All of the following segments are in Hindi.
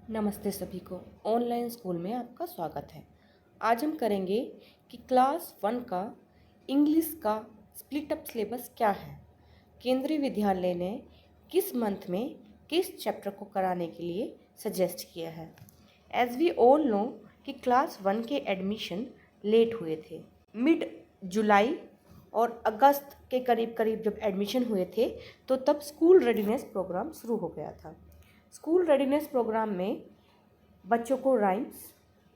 नमस्ते सभी को। ऑनलाइन स्कूल में आपका स्वागत है। आज हम करेंगे कि क्लास 1 का इंग्लिश का स्प्लिट अप सिलेबस क्या है, केंद्रीय विद्यालय ने किस मंथ में किस चैप्टर को कराने के लिए सजेस्ट किया है। एज वी ऑल नो कि क्लास 1 के एडमिशन लेट हुए थे। मिड जुलाई और अगस्त के करीब करीब जब एडमिशन हुए थे तो तब स्कूल रेडीनेस प्रोग्राम शुरू हो गया था। स्कूल रेडीनेस प्रोग्राम में बच्चों को राइम्स,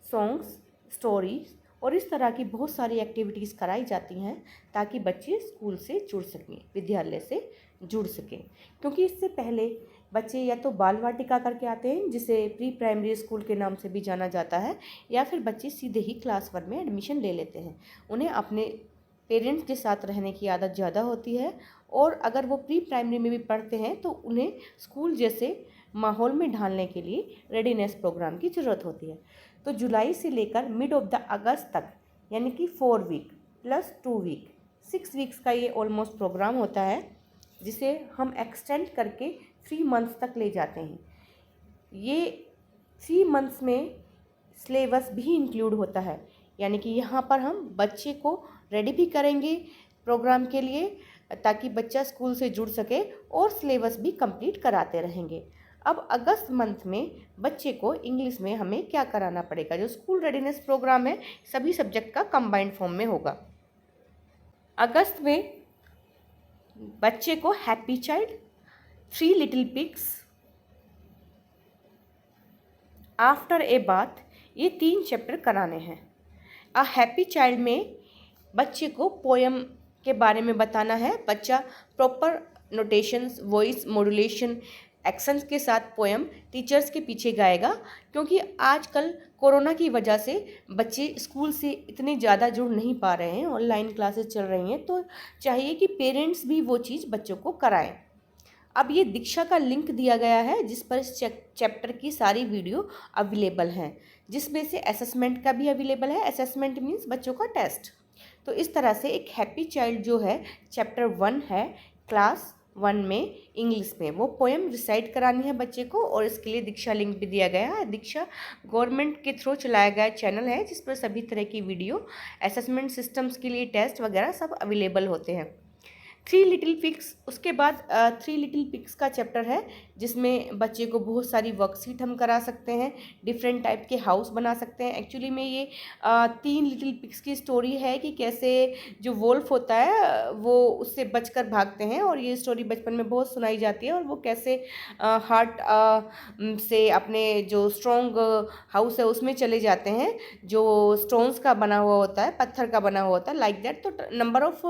सॉन्ग्स, स्टोरीज और इस तरह की बहुत सारी एक्टिविटीज़ कराई जाती हैं ताकि बच्चे स्कूल से जुड़ सकें, विद्यालय से जुड़ सकें। क्योंकि इससे पहले बच्चे या तो बाल वाटिका करके आते हैं, जिसे प्री प्राइमरी स्कूल के नाम से भी जाना जाता है, या फिर बच्चे सीधे ही क्लास 1 में एडमिशन ले लेते हैं। उन्हें अपने पेरेंट्स के साथ रहने की आदत ज़्यादा होती है और अगर वो प्री प्राइमरी में भी पढ़ते हैं तो उन्हें स्कूल जैसे माहौल में ढालने के लिए रेडीनेस प्रोग्राम की ज़रूरत होती है। तो जुलाई से लेकर मिड ऑफ द अगस्त तक, यानी कि 4 वीक प्लस 2 वीक, 6 वीक्स का ये ऑलमोस्ट प्रोग्राम होता है, जिसे हम एक्सटेंड करके 3 मंथ्स तक ले जाते हैं। ये 3 मंथ्स में सिलेबस भी इंक्लूड होता है, यानी कि यहाँ पर हम बच्चे को रेडी भी करेंगे प्रोग्राम के लिए ताकि बच्चा स्कूल से जुड़ सके और सिलेबस भी कंप्लीट कराते रहेंगे। अब अगस्त मंथ में बच्चे को इंग्लिश में हमें क्या कराना पड़ेगा। जो स्कूल रेडीनेस प्रोग्राम है सभी सब्जेक्ट का कंबाइंड फॉर्म में होगा। अगस्त में बच्चे को happy child, 3 little pigs, after a bath, ये 3 चैप्टर कराने हैं। अ हैप्पी चाइल्ड में बच्चे को पोएम के बारे में बताना है। बच्चा proper notations, voice modulation, actions के साथ पोएम टीचर्स के पीछे गाएगा। क्योंकि आजकल कोरोना की वजह से बच्चे स्कूल से इतने ज़्यादा जुड़ नहीं पा रहे हैं, ऑनलाइन क्लासेस चल रही हैं, तो चाहिए कि पेरेंट्स भी वो चीज़ बच्चों को कराएं। अब ये दीक्षा का लिंक दिया गया है जिस पर इस चैप्टर की सारी वीडियो अवेलेबल हैं, जिसमें से असेसमेंट का भी अवेलेबल है। असेसमेंट मीन्स बच्चों का टेस्ट। तो इस तरह से एक हैप्पी चाइल्ड जो है चैप्टर 1 है क्लास 1 में इंग्लिश में, वो पोएम रिसाइट करानी है बच्चे को, और इसके लिए दीक्षा लिंक भी दिया गया है। दीक्षा गवर्नमेंट के थ्रू चलाया गया चैनल है जिस पर सभी तरह की वीडियो, असेसमेंट सिस्टम्स के लिए टेस्ट वगैरह सब अवेलेबल होते हैं। 3 लिटिल पिग्स, उसके बाद 3 लिटिल पिग्स का चैप्टर है जिसमें बच्चे को बहुत सारी वर्कशीट हम करा सकते हैं, डिफरेंट टाइप के हाउस बना सकते हैं। एक्चुअली में ये 3 लिटिल पिग्स की स्टोरी है कि कैसे जो वोल्फ होता है वो उससे बचकर भागते हैं, और ये स्टोरी बचपन में बहुत सुनाई जाती है, और वो कैसे हार्ट से अपने जो स्ट्रॉन्ग हाउस है उसमें चले जाते हैं, जो स्टोन्स का बना हुआ होता है, पत्थर का बना हुआ होता है, लाइक दैट। तो नंबर ऑफ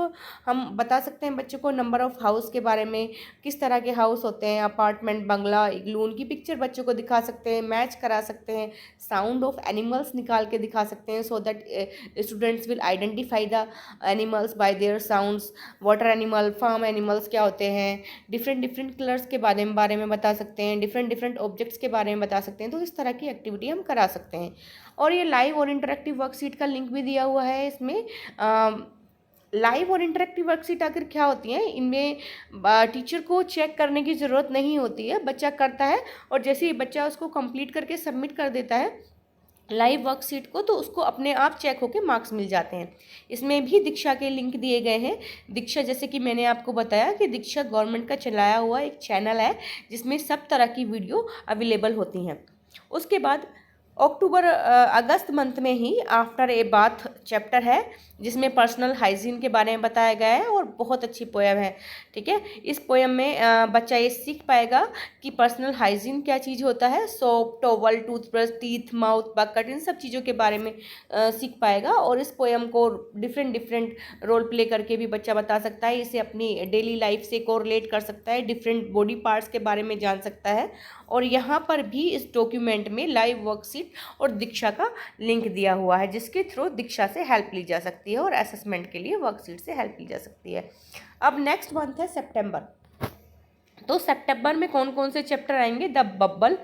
हम बता सकते हैं बच्चों को नंबर ऑफ हाउस के बारे में, किस तरह के हाउस होते हैं, अपार्टमेंट, बंगला, इग्लू, उनकी पिक्चर बच्चों को दिखा सकते हैं, मैच करा सकते हैं, साउंड ऑफ एनिमल्स निकाल के दिखा सकते हैं, so that students will identify the animals by their sounds. Water animal, farm animals क्या होते हैं, डिफरेंट डिफरेंट कलर्स के बारे में बता सकते हैं, डिफरेंट डिफरेंट ऑब्जेक्ट्स के बारे में बता सकते हैं। तो इस तरह की एक्टिविटी हम करा सकते हैं। और ये लाइव और इंटरेक्टिव वर्कशीट का लिंक भी दिया हुआ है इसमें। लाइव और इंटरेक्टिव वर्कशीट आखिर क्या होती हैं, इनमें टीचर को चेक करने की ज़रूरत नहीं होती है, बच्चा करता है और जैसे ही बच्चा उसको कंप्लीट करके सबमिट कर देता है लाइव वर्कशीट को, तो उसको अपने आप चेक होके मार्क्स मिल जाते हैं। इसमें भी दीक्षा के लिंक दिए गए हैं। दीक्षा, जैसे कि मैंने आपको बताया कि दीक्षा गवर्नमेंट का चलाया हुआ एक चैनल है जिसमें सब तरह की वीडियो अवेलेबल होती हैं। उसके बाद अगस्त मंथ में ही आफ्टर ए बाथ चैप्टर है जिसमें पर्सनल हाइजीन के बारे में बताया गया है, और बहुत अच्छी पोएम है। ठीक है, इस पोएम में बच्चा ये सीख पाएगा कि पर्सनल हाइजीन क्या चीज़ होता है। Soap, towel, toothbrush, teeth, mouth, bucket, इन सब चीज़ों के बारे में सीख पाएगा। और इस पोएम को डिफरेंट डिफरेंट रोल प्ले करके भी बच्चा बता सकता है, इसे अपनी डेली लाइफ से कोरिलेट कर सकता है, डिफरेंट बॉडी पार्ट्स के बारे में जान सकता है। और यहाँ पर भी इस डॉक्यूमेंट में लाइव वर्कशीट और दीक्षा का लिंक दिया हुआ है, जिसके थ्रू दीक्षा से हेल्प ली जा सकती है और असेसमेंट के लिए वर्कशीट से हेल्प ली जा सकती है। अब नेक्स्ट मंथ है सितंबर। तो सितंबर में कौन कौन से चैप्टर आएंगे। The bubble,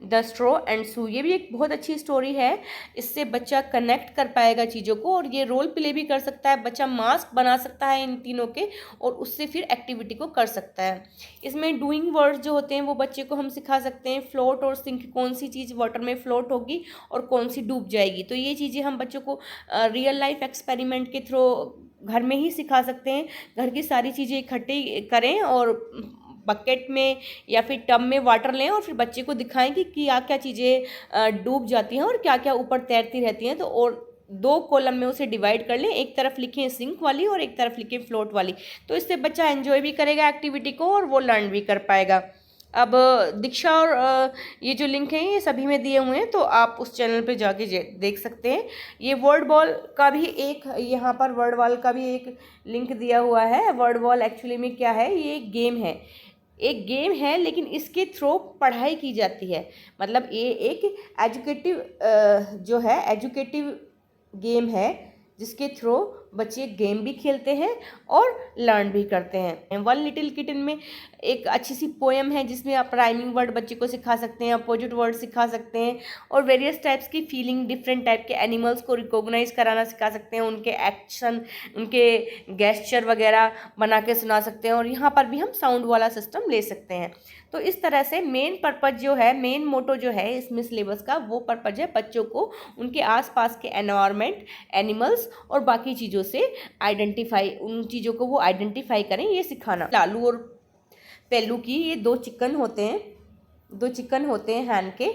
the straw and shoe, ये भी एक बहुत अच्छी स्टोरी है। इससे बच्चा कनेक्ट कर पाएगा चीज़ों को और ये रोल प्ले भी कर सकता है। बच्चा मास्क बना सकता है इन तीनों के और उससे फिर एक्टिविटी को कर सकता है। इसमें डूइंग वर्ड्स जो होते हैं वो बच्चे को हम सिखा सकते हैं। फ्लोट और सिंक, कौन सी चीज़ वाटर में फ्लोट होगी और कौन सी डूब जाएगी। तो ये चीज़ें हम बच्चों को रियल लाइफ एक्सपेरिमेंट के थ्रू घर में ही सिखा सकते हैं। घर की सारी चीज़ें इकट्ठी करें और बकेट में या फिर टब में वाटर लें और फिर बच्चे को दिखाएं कि क्या क्या चीज़ें डूब जाती हैं और क्या क्या ऊपर तैरती रहती हैं। तो और 2 कॉलम में उसे डिवाइड कर लें, एक तरफ लिखें सिंक वाली और एक तरफ लिखें फ्लोट वाली। तो इससे बच्चा एंजॉय भी करेगा एक्टिविटी को और वो लर्न भी कर पाएगा। अब दीक्षा और ये जो लिंक हैं ये सभी में दिए हुए हैं, तो आप उस चैनल पे जाके देख सकते हैं। ये वर्ड बॉल का भी एक, यहाँ पर वर्ड बॉल का भी एक लिंक दिया हुआ है। वर्ड बॉल एक्चुअली में क्या है, ये एक गेम है लेकिन इसके थ्रू पढ़ाई की जाती है। मतलब ये एक एजुकेटिव गेम है जिसके थ्रू बच्चे गेम भी खेलते हैं और लर्न भी करते हैं। वन लिटिल किटन में एक अच्छी सी पोएम है जिसमें आप राइमिंग वर्ड बच्चे को सिखा सकते हैं, अपोजिट वर्ड सिखा सकते हैं और वेरियस टाइप्स की फीलिंग, डिफरेंट टाइप के एनिमल्स को रिकॉग्नाइज कराना सिखा सकते हैं, उनके एक्शन, उनके गेस्चर वगैरह बना के सुना सकते हैं और यहाँ पर भी हम साउंड वाला सिस्टम ले सकते हैं। तो इस तरह से मेन पर्पज जो है, मेन मोटो जो है इसमें सिलेबस का, वो पर्पज है बच्चों को उनके आसपास के एनवायरनमेंट, एनिमल्स और बाकी चीज़ों से आइडेंटिफाई, उन चीज़ों को वो आइडेंटिफाई करें, ये सिखाना। लालू और पेलू की ये 2 चिकन होते हैं हैन के,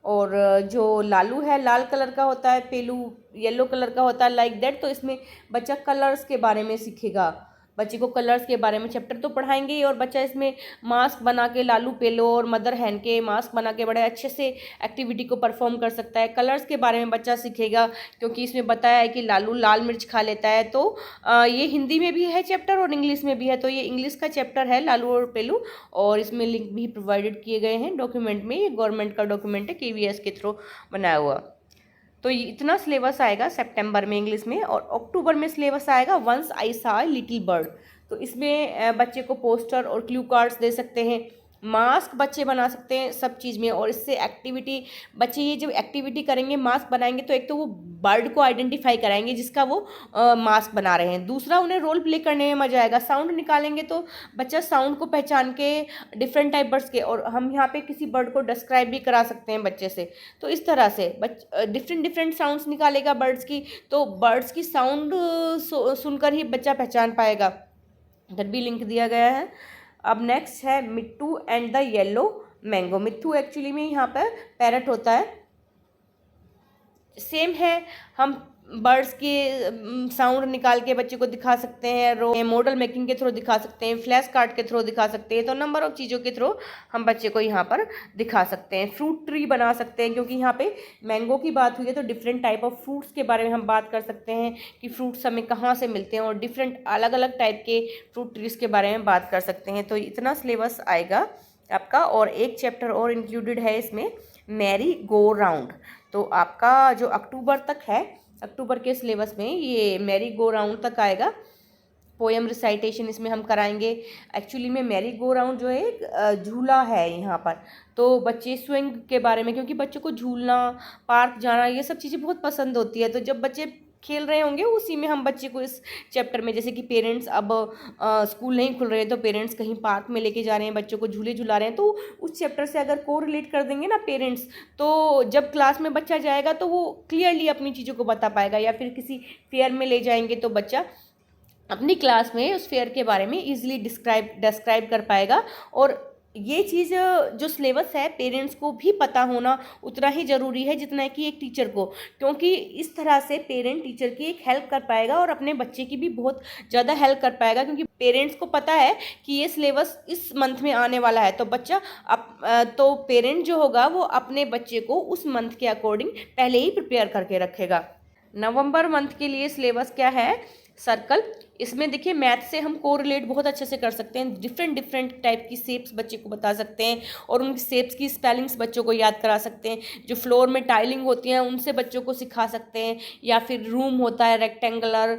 और जो लालू है लाल कलर का होता है, पेलू येलो कलर का होता है, लाइक दैट। तो इसमें बच्चा कलर्स के बारे में सीखेगा। बच्चे को कलर्स के बारे में चैप्टर तो पढ़ाएंगे ही और बच्चा इसमें मास्क बना के, लालू पेलो और मदर हैन के मास्क बना के बड़े अच्छे से एक्टिविटी को परफॉर्म कर सकता है। कलर्स के बारे में बच्चा सीखेगा क्योंकि इसमें बताया है कि लालू लाल मिर्च खा लेता है। तो ये हिंदी में भी है चैप्टर और इंग्लिश में भी है। तो ये इंग्लिश का चैप्टर है लालू और पेलू और इसमें लिंक भी प्रोवाइडेड किए गए हैं डॉक्यूमेंट में। ये गवर्नमेंट का डॉक्यूमेंट है, KVS के थ्रू बनाया हुआ। तो इतना सिलेबस आएगा सितंबर में इंग्लिश में, और अक्टूबर में सिलेबस आएगा वंस आई सा लिटिल बर्ड। तो इसमें बच्चे को पोस्टर और क्लू कार्ड्स दे सकते हैं, मास्क बच्चे बना सकते हैं सब चीज़ में। और इससे एक्टिविटी, बच्चे ये जब एक्टिविटी करेंगे, मास्क बनाएंगे, तो एक तो वो बर्ड को आइडेंटिफाई कराएंगे जिसका वो मास्क बना रहे हैं। दूसरा, उन्हें रोल प्ले करने में मजा आएगा। साउंड निकालेंगे तो बच्चा साउंड को पहचान के डिफरेंट टाइप बर्ड्स के, और हम यहाँ पे किसी बर्ड को डिस्क्राइब भी करा सकते हैं बच्चे से। तो इस तरह से डिफरेंट साउंड्स निकालेगा बर्ड्स की, तो बर्ड्स की साउंड सुनकर ही बच्चा पहचान पाएगा। इधर भी लिंक दिया गया है। अब नेक्स्ट है Mittu and the yellow mango. Mittu actually में यहाँ पर पैरट होता है, सेम है। हम बर्ड्स के साउंड निकाल के बच्चे को दिखा सकते हैं, मॉडल मेकिंग के थ्रू दिखा सकते हैं, फ्लैश कार्ड के थ्रू दिखा सकते हैं। तो नंबर ऑफ चीज़ों के थ्रू हम बच्चे को यहाँ पर दिखा सकते हैं। फ्रूट ट्री बना सकते हैं, क्योंकि यहाँ पे मैंगो की बात हुई है तो डिफरेंट टाइप ऑफ फ्रूट्स के बारे में हम बात कर सकते हैं कि फ्रूट्स हमें कहाँ से मिलते हैं, और डिफरेंट अलग अलग टाइप के फ्रूट ट्रीज के बारे में बात कर सकते हैं। तो इतना सिलेबस आएगा आपका, और एक चैप्टर और इंक्लूडेड है इसमें, मैरी गो राउंड। तो आपका जो अक्टूबर तक है, अक्टूबर के सिलेबस में ये मैरी गो राउंड तक आएगा। पोएम रिसाइटेशन इसमें हम कराएंगे। एक्चुअली में मैरी गो राउंड जो है एक झूला है यहाँ पर, तो बच्चे स्विंग के बारे में, क्योंकि बच्चों को झूलना, पार्क जाना, ये सब चीज़ें बहुत पसंद होती है। तो जब बच्चे खेल रहे होंगे उसी में हम बच्चे को इस चैप्टर में, जैसे कि पेरेंट्स अब स्कूल नहीं खुल रहे हैं तो पेरेंट्स कहीं पार्क में लेके जा रहे हैं, बच्चों को झूले झुला रहे हैं, तो उस चैप्टर से अगर को रिलेट कर देंगे ना पेरेंट्स, तो जब क्लास में बच्चा जाएगा तो वो क्लियरली अपनी चीज़ों को बता पाएगा। या फिर किसी फेयर में ले जाएंगे तो बच्चा अपनी क्लास में उस फेयर के बारे में ईजिली डिस्क्राइब कर पाएगा। और ये चीज़ जो सिलेबस है पेरेंट्स को भी पता होना उतना ही ज़रूरी है जितना कि एक टीचर को, क्योंकि इस तरह से पेरेंट टीचर की एक हेल्प कर पाएगा और अपने बच्चे की भी बहुत ज़्यादा हेल्प कर पाएगा, क्योंकि पेरेंट्स को पता है कि ये सिलेबस इस मंथ में आने वाला है। तो बच्चा तो पेरेंट जो होगा वो अपने बच्चे को उस मंथ के अकॉर्डिंग पहले ही प्रिपेयर करके रखेगा। नवंबर मंथ के लिए सिलेबस क्या है? सर्कल इसमें देखिए मैथ से हम कोरिलेट बहुत अच्छे से कर सकते हैं, डिफरेंट डिफरेंट टाइप की शेप्स बच्चे को बता सकते हैं और उन शेप्स की स्पेलिंग्स बच्चों को याद करा सकते हैं। जो फ्लोर में टाइलिंग होती हैं उनसे बच्चों को सिखा सकते हैं, या फिर रूम होता है रेक्टेंगुलर,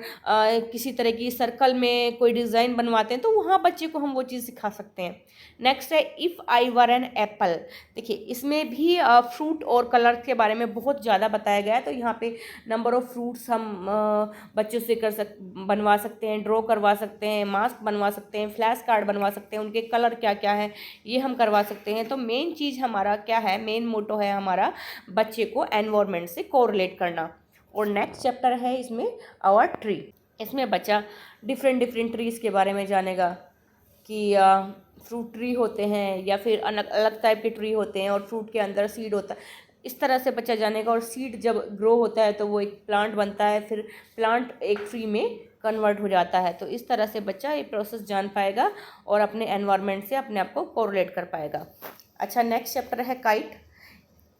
किसी तरह की सर्कल में कोई डिज़ाइन बनवाते हैं तो वहाँ बच्चे को हम वो चीज़ सिखा सकते हैं। नेक्स्ट है if I were an apple. देखिए इसमें भी फ्रूट और कलर के बारे में बहुत ज़्यादा बताया गया है, तो यहाँ पे नंबर ऑफ़ फ्रूट्स हम बच्चों से बनवा सकते हैं, ड्रॉ करवा सकते हैं, मास्क बनवा सकते हैं, फ्लैश कार्ड बनवा सकते हैं, उनके कलर क्या क्या है ये हम करवा सकते हैं। तो मेन चीज़ हमारा क्या है, मेन मोटो है हमारा बच्चे को एनवायरनमेंट से कोरिलेट करना। और नेक्स्ट चैप्टर है इसमें आवर ट्री। इसमें बच्चा डिफरेंट डिफरेंट ट्रीज़ के बारे में जानेगा कि फ्रूट ट्री होते हैं या फिर अलग अलग टाइप के ट्री होते हैं और फ्रूट के अंदर सीड होता है, इस तरह से बच्चा जानेगा। और सीड जब ग्रो होता है तो वो एक प्लांट बनता है, फिर प्लांट एक ट्री में कन्वर्ट हो जाता है। तो इस तरह से बच्चा ये प्रोसेस जान पाएगा और अपने एनवायरनमेंट से अपने आप को कोरिलेट कर पाएगा। अच्छा, नेक्स्ट चैप्टर है काइट।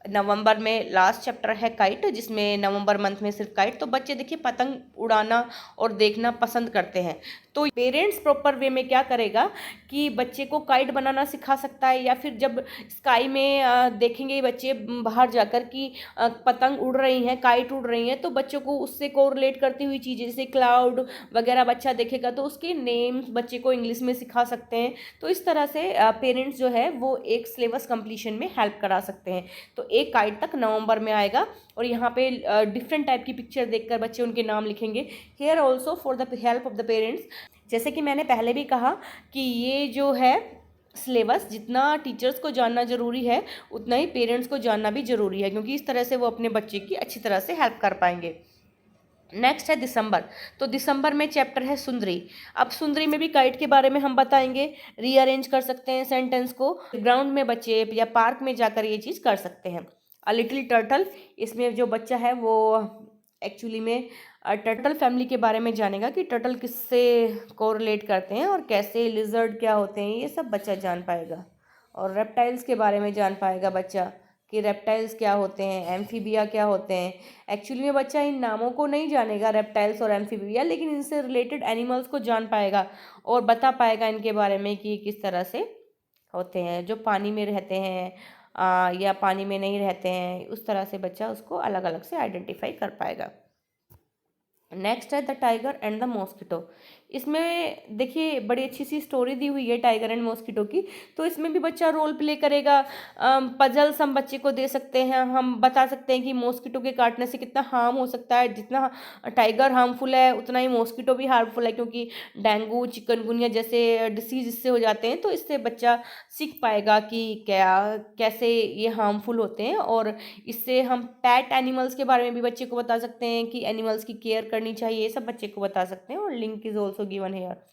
नवंबर में लास्ट चैप्टर है काइट, जिसमें नवंबर मंथ में सिर्फ काइट। तो बच्चे देखिए पतंग उड़ाना और देखना पसंद करते हैं, तो पेरेंट्स प्रॉपर वे में क्या करेगा कि बच्चे को काइट बनाना सिखा सकता है, या फिर जब स्काई में देखेंगे बच्चे बाहर जाकर कि पतंग उड़ रही हैं, काइट उड़ रही हैं, तो बच्चों को उससे कोरिलेट करती हुई चीज़ें जैसे क्लाउड वगैरह बच्चा देखेगा तो उसके नेम्स बच्चे को इंग्लिश में सिखा सकते हैं। तो इस तरह से पेरेंट्स जो है वो एक सिलेबस कंप्लीशन में हेल्प करा सकते हैं। तो एक काइट तक नवंबर में आएगा और यहाँ पे डिफरेंट टाइप की पिक्चर देखकर बच्चे उनके नाम लिखेंगे। Here also for the help of the parents, जैसे कि मैंने पहले भी कहा कि ये जो है सिलेबस जितना टीचर्स को जानना ज़रूरी है उतना ही पेरेंट्स को जानना भी ज़रूरी है, क्योंकि इस तरह से वो अपने बच्चे की अच्छी तरह से हेल्प कर पाएंगे। नेक्स्ट है दिसंबर। तो दिसंबर में चैप्टर है सुंदरी। अब सुंदरी में भी काइट के बारे में हम बताएंगे, रीअरेंज कर सकते हैं सेंटेंस को, ग्राउंड में बच्चे या पार्क में जाकर ये चीज़ कर सकते हैं। अ लिटिल टर्टल, इसमें जो बच्चा है वो एक्चुअली में टर्टल फैमिली के बारे में जानेगा कि टर्टल किससे कोरिलेट करते हैं और कैसे, लिजर्ड क्या होते हैं, ये सब बच्चा जान पाएगा। और रेप्टाइल्स के बारे में जान पाएगा बच्चा कि रेप्टाइल्स क्या होते हैं, एम्फीबिया क्या होते हैं। एक्चुअली में बच्चा इन नामों को नहीं जानेगा रेप्टाइल्स और एम्फीबिया, लेकिन इनसे रिलेटेड एनिमल्स को जान पाएगा और बता पाएगा इनके बारे में कि किस तरह से होते हैं, जो पानी में रहते हैं या पानी में नहीं रहते हैं। उस तरह से बच्चा उसको अलग अलग से आइडेंटिफाई कर पाएगा। नेक्स्ट है the tiger and the mosquito. इसमें देखिए बड़ी अच्छी सी स्टोरी दी हुई है टाइगर एंड मॉस्किटो की, तो इसमें भी बच्चा रोल प्ले करेगा। पजल्स हम बच्चे को दे सकते हैं, हम बता सकते हैं कि मॉस्किटो के काटने से कितना हार्म हो सकता है। जितना टाइगर हार्मफुल है उतना ही मॉस्किटो भी हार्मफुल है, क्योंकि डेंगू चिकनगुनिया जैसे डिसीज इससे हो जाते हैं। तो इससे बच्चा सीख पाएगा कि क्या कैसे ये हार्मफुल होते हैं। और इससे हम पैट एनिमल्स के बारे में भी बच्चे को बता सकते हैं कि एनिमल्स की केयर करनी चाहिए, ये सब बच्चे को बता सकते हैं। और link is also given here.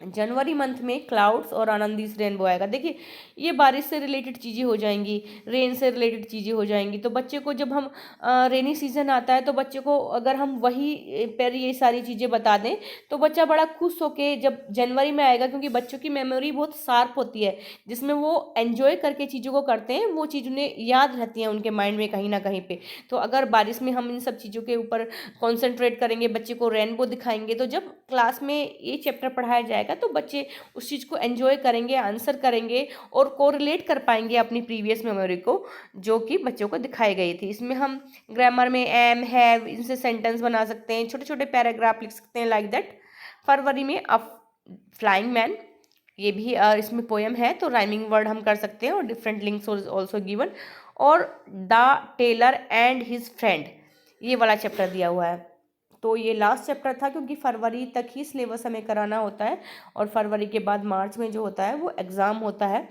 January month में क्लाउड्स और आनंदीस रेनबो आएगा। देखिए ये बारिश से रिलेटेड चीज़ें हो जाएंगी, रेन से रिलेटेड चीज़ें हो जाएंगी। तो बच्चे को जब हम रेनी सीजन आता है तो बच्चे को अगर हम वही पर ये सारी चीज़ें बता दें तो बच्चा बड़ा खुश होके जब जनवरी में आएगा, क्योंकि बच्चों की मेमोरी बहुत शार्प होती है, जिसमें वो एन्जॉय करके चीज़ों को करते हैं, वो चीज़ उन्हें याद रहती है उनके माइंड में कहीं ना कहीं पे। तो अगर बारिश में हम इन सब चीज़ों के ऊपर कॉन्सेंट्रेट करेंगे, बच्चे को रेनबो दिखाएंगे, तो जब क्लास में ये चैप्टर पढ़ाया जाएगा तो बच्चे उस चीज़ को एंजॉय करेंगे, आंसर करेंगे और कोरिलेट कर पाएंगे अपनी प्रीवियस मेमोरी को जो कि बच्चों को दिखाई गई थी। इसमें हम ग्रामर में एम, हैव, इनसे सेंटेंस बना सकते हैं, छोटे छोटे पैराग्राफ लिख सकते हैं लाइक दैट। फरवरी में अ फ्लाइंग मैन, ये भी इसमें पोएम है, तो राइमिंग वर्ड हम कर सकते हैं और डिफरेंट लिंक्स ऑल्सो गिवन। और the tailor and his friend, ये वाला चैप्टर दिया हुआ है। तो ये लास्ट चैप्टर था, क्योंकि फरवरी तक ही सिलेबस हमें कराना होता है और फरवरी के बाद मार्च में जो होता है वो एग्ज़ाम होता है।